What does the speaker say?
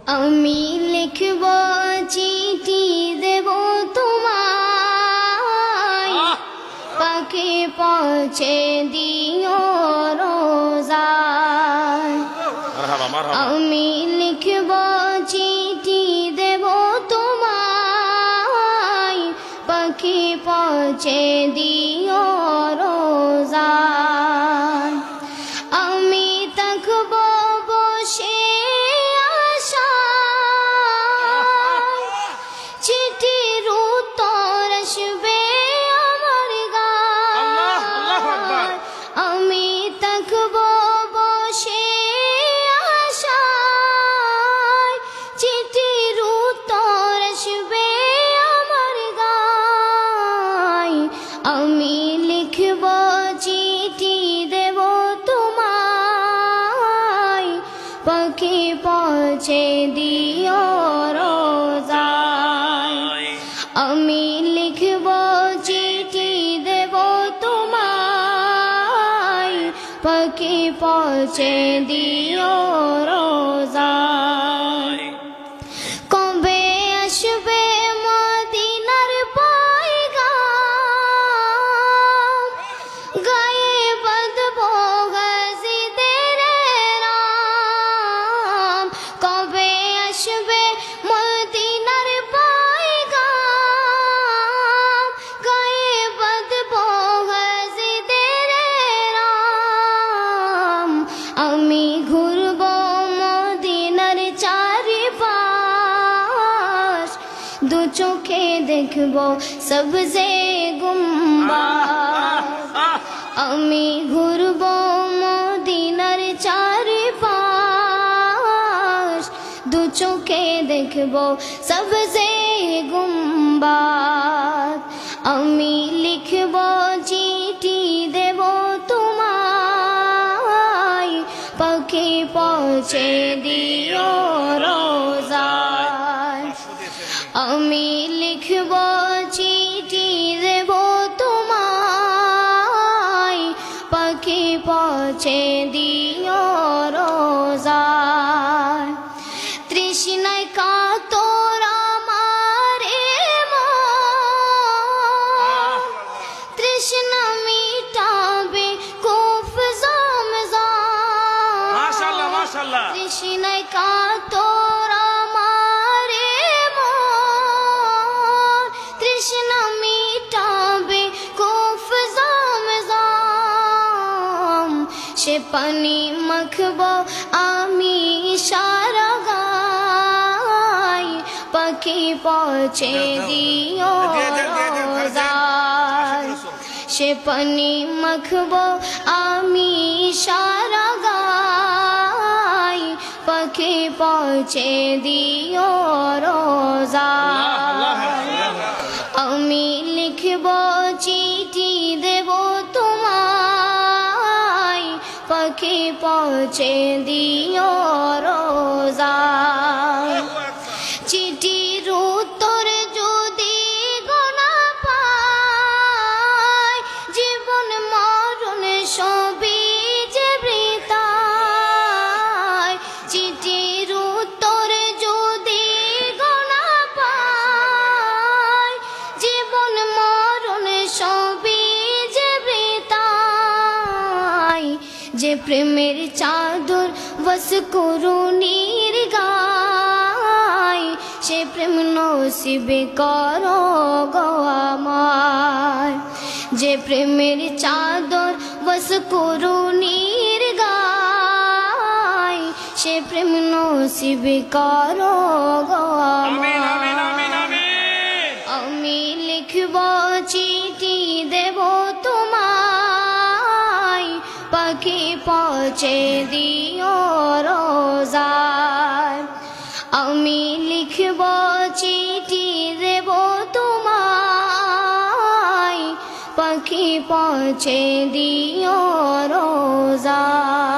আমি লিখব চিঠি দেব তোমায়, পাখি পৌঁছে দিও রোজায়। আমি লিখব চিঠি দেব তোমায়, পাখি পৌঁছে দিও রোজায়। আমি থাকব বসে আশায়, চিঠির উত্তর আসবে আমার গায়। আমি থাকব বসে আশায়, চিঠির উত্তর আসবে আমার গায়। আমি লিখব চিঠি দেব তোমায়, পাখি পৌঁছে দিও রোজায়। আমি লিখব চিঠি দেব তোমায়, পাখি পৌঁছে দিও রোজায়। কবে আসবে মদিনার পয়গাম, গায়ে বাঁধব গাজীদের নাম। কবে আসবে মদিনার পয়গাম, গায়ে বাঁধব গাজীদের নাম। আমি ঘুরব মদিনার চারিপাশ, দু চোখে দেখব সবজে গুম্বাদ। আমি ঘুরব মদিনার চারিপাশ, দু চোখে দেখব সবজে গুম্বাদ। আমি লিখব চিঠি দেব তোমায়, পাখি পৌঁছে দিও রোজায়। আমি লিখব চিঠি দেব তোমায়, পাখি পৌঁছে দিও রোজায়। তৃষ্ণায় কাতর আমার মন, তৃষ্ণা মিটাবে কুফ জমজম। মাশাআল্লাহ মাশাআল্লাহ। তৃষ্ণায় কাতর আমার মন, তৃষ্ণা মিটাবে কুফ জমজম। সে পানি মাখব আমি সারা গায়, পাখি পৌঁছে দিও রোজায়। সে পানি মাখব আমি সারা গায়, পাখি পৌঁছে দিও রোজায়। আমি লিখব চিঠি দেব তোমায়, পাখি পৌঁছে দিও রোজায়। চিঠির উত্তর যদি গোনা পায়, জীবন মরণ সবই যে বৃথায়। চিঠির উত্তর যদি গোনা পায়, জীবন মরণ সবই যে বৃথায়। যে প্রেমের চাদর বস করুণীর গায়, সে প্রেম নসিবে করো গো আমায়। যে প্রেমের চাদর বস করুণীর গায়, সে প্রেম নসিবে করো গো আমায়। আমি লিখব চিঠি দেব তোমায়, পাখি পৌঁছে দিও রোজায়। আমি লিখব চিঠি দেব তোমায়, পাখি পৌঁছে দিও রোজায়।